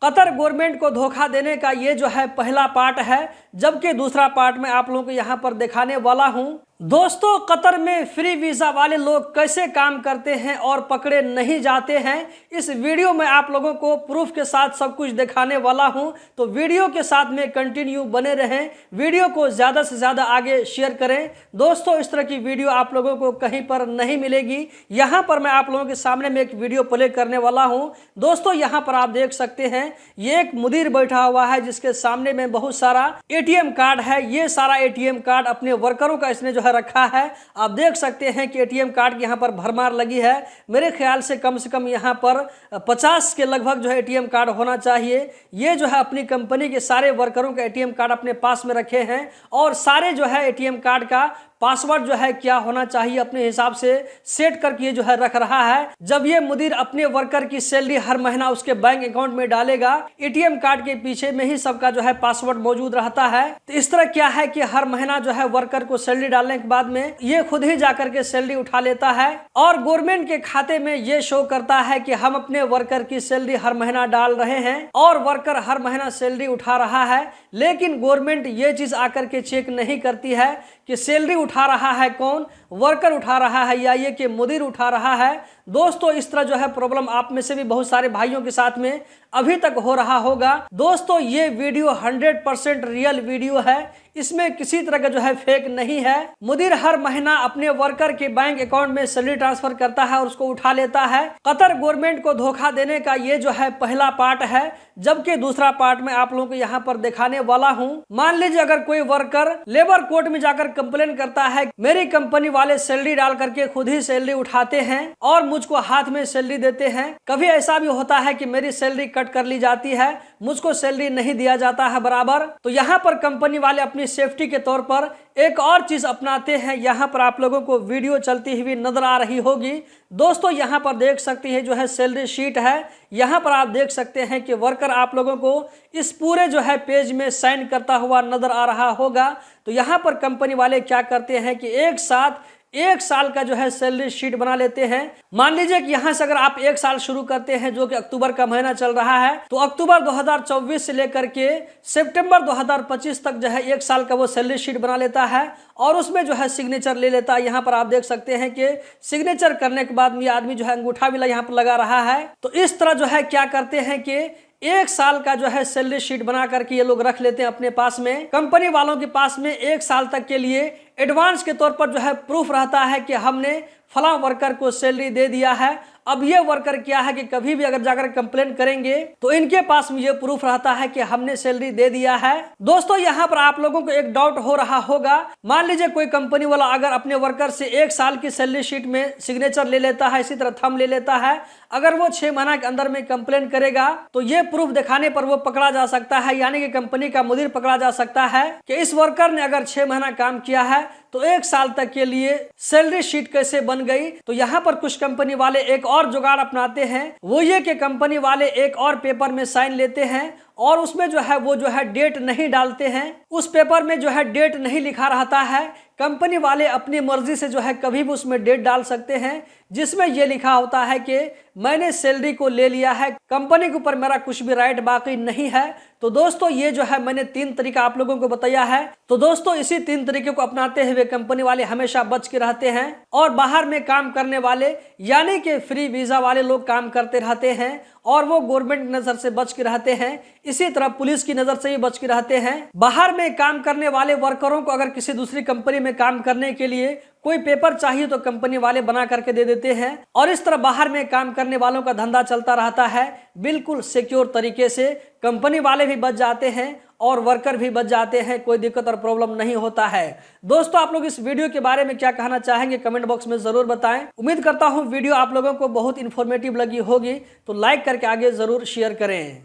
Qatar government को धोखा देने का ये जो है पहला पार्ट है, जबकि दूसरा पार्ट में आप लोगों को यहाँ पर दिखाने वाला हूँ। दोस्तों, कतर में फ्री वीजा वाले लोग कैसे काम करते हैं और पकड़े नहीं जाते हैं, इस वीडियो में आप लोगों को प्रूफ के साथ सब कुछ दिखाने वाला हूं। तो वीडियो के साथ में कंटिन्यू बने रहें, वीडियो को ज़्यादा से ज़्यादा आगे शेयर करें। दोस्तों, इस तरह की वीडियो आप लोगों को कहीं पर नहीं मिलेगी। यहाँ पर मैं आप लोगों के सामने में एक वीडियो प्ले करने वाला हूँ। दोस्तों, यहाँ पर आप देख सकते हैं ये एक मुदीर बैठा हुआ है जिसके सामने में बहुत सारा ATM कार्ड है। ये सारा ATM कार्ड अपने वर्करों का इसने जो है रखा है। आप देख सकते हैं कि ATM कार्ड की यहाँ पर भरमार लगी है। मेरे ख्याल से कम यहाँ पर 50 के लगभग जो है ATM कार्ड होना चाहिए। ये जो है अपनी कंपनी के सारे वर्करों का ATM कार्ड अपने पास में रखे हैं और सारे जो है ATM कार्ड का पासवर्ड जो है क्या होना चाहिए अपने हिसाब से सेट करके जो है रख रहा है। जब ये मुदीर अपने वर्कर की सैलरी हर महीना उसके बैंक अकाउंट में डालेगा, ATM कार्ड के पीछे में ही सबका जो है पासवर्ड मौजूद रहता है। तो इस तरह क्या है कि हर महीना जो है वर्कर को सैलरी डालने के बाद में ये खुद ही जाकर के सैलरी उठा लेता है और गवर्नमेंट के खाते में ये शो करता है कि हम अपने वर्कर की सैलरी हर महीना डाल रहे हैं और वर्कर हर महीना सैलरी उठा रहा है। लेकिन गवर्नमेंट ये चीज आकर के चेक नहीं करती है कि सैलरी उठा रहा है कौन, वर्कर उठा रहा है या ये कि मुदीर उठा रहा है। दोस्तों, इस तरह जो है प्रॉब्लम आप में से भी बहुत सारे भाइयों के साथ में अभी तक हो रहा होगा। दोस्तों, ये वीडियो 100% रियल वीडियो है, इसमें किसी तरह का जो है फेक नहीं है। मुदीर हर महीना अपने वर्कर के बैंक अकाउंट में सैलरी ट्रांसफर करता है और उसको उठा लेता है। कतर गवर्नमेंट को धोखा देने का ये जो है पहला पार्ट है, जबकि दूसरा पार्ट में आप लोगों को यहाँ पर दिखाने वाला हूँ। मान लीजिए अगर कोई वर्कर लेबर कोर्ट में जाकर कंप्लेन करता है, मेरी कंपनी वाले सैलरी डाल करके खुद ही सैलरी उठाते हैं और मुझको हाथ में सैलरी देते हैं। कभी ऐसा भी होता है कि मेरी सैलरी कट कर ली जाती है, मुझको सैलरी नहीं दिया जाता है बराबर। तो यहाँ पर कंपनी वाले अपनी सेफ्टी के तौर पर एक और चीज अपनाते हैं। यहाँ पर आप लोगों को वीडियो चलती हुई नजर आ रही होगी। दोस्तों, यहाँ पर देख सकते हैं जो है सैलरी शीट है। यहाँ पर आप देख सकते हैं कि वर्कर आप लोगों को इस पूरे जो है पेज में साइन करता हुआ नजर आ रहा होगा। तो यहाँ पर कंपनी वाले क्या करते हैं कि एक साथ 1 साल का जो है सैलरी शीट बना लेते हैं। मान लीजिए कि यहाँ से अगर आप 1 साल शुरू करते हैं जो कि अक्टूबर का महीना चल रहा है, तो अक्टूबर 2024 से लेकर के सितंबर 2025 तक जो है 1 साल का वो सैलरी शीट बना लेता है और उसमें जो है सिग्नेचर ले लेता है। यहाँ पर आप देख सकते हैं कि सिग्नेचर करने के बाद ये आदमी जो है अंगूठा भी यहाँ पर लगा रहा है। तो इस तरह जो है क्या करते हैं कि 1 साल का जो है सैलरी शीट बना करके ये लोग रख लेते हैं अपने पास में। कंपनी वालों के पास में 1 साल तक के लिए एडवांस के तौर पर जो है प्रूफ रहता है कि हमने फला वर्कर को सैलरी दे दिया है। अब ये वर्कर क्या है कि कभी भी अगर जाकर कंप्लेन करेंगे तो इनके पास में ये प्रूफ रहता है कि हमने सैलरी दे दिया है। दोस्तों, यहाँ पर आप लोगों को एक डाउट हो रहा होगा, मान लीजिए कोई कंपनी वाला अगर अपने वर्कर से 1 साल की सैलरी शीट में सिग्नेचर ले लेता है, इसी तरह थंब ले लेता है, अगर वो 6 महीना के अंदर में कंप्लेन करेगा तो ये प्रूफ दिखाने पर वो पकड़ा जा सकता है, यानी कि कंपनी का मुदीर पकड़ा जा सकता है कि इस वर्कर ने अगर 6 महीना काम किया है तो 1 साल तक के लिए सैलरी शीट कैसे बन गई। तो यहाँ पर कुछ कंपनी वाले एक और जुगाड़ अपनाते हैं, वो ये कि कंपनी वाले एक और पेपर में साइन लेते हैं और उसमें जो है वो जो है डेट नहीं डालते हैं। उस पेपर में जो है डेट नहीं लिखा रहता है। कंपनी वाले अपनी मर्जी से जो है कभी भी उसमें डेट डाल सकते हैं जिसमें ये लिखा होता है कि मैंने सैलरी को ले लिया है, कंपनी के ऊपर मेरा कुछ भी राइट बाकी नहीं है। तो दोस्तों, ये जो है मैंने 3 तरीका आप लोगों को बताया है। तो दोस्तों, इसी 3 तरीके को अपनाते हुए कंपनी वाले हमेशा बच के रहते हैं और बाहर में काम करने वाले यानी कि फ्री वीजा वाले लोग काम करते रहते हैं और वो गवर्नमेंट की नजर से बच के रहते हैं। इसी तरह पुलिस की नजर से भी बच के रहते हैं। बाहर में काम करने वाले वर्करों को अगर किसी दूसरी कंपनी में काम करने के लिए कोई पेपर चाहिए तो कंपनी वाले बना करके दे देते हैं और इस तरह बाहर में काम करने वालों का धंधा चलता रहता है बिल्कुल सिक्योर तरीके से। कंपनी वाले भी बच जाते हैं और वर्कर भी बच जाते हैं, कोई दिक्कत और प्रॉब्लम नहीं होता है। दोस्तों, आप लोग इस वीडियो के बारे में क्या कहना चाहेंगे कमेंट बॉक्स में जरूर बताएं। उम्मीद करता हूं वीडियो आप लोगों को बहुत इंफॉर्मेटिव लगी होगी, तो लाइक करके आगे जरूर शेयर करें।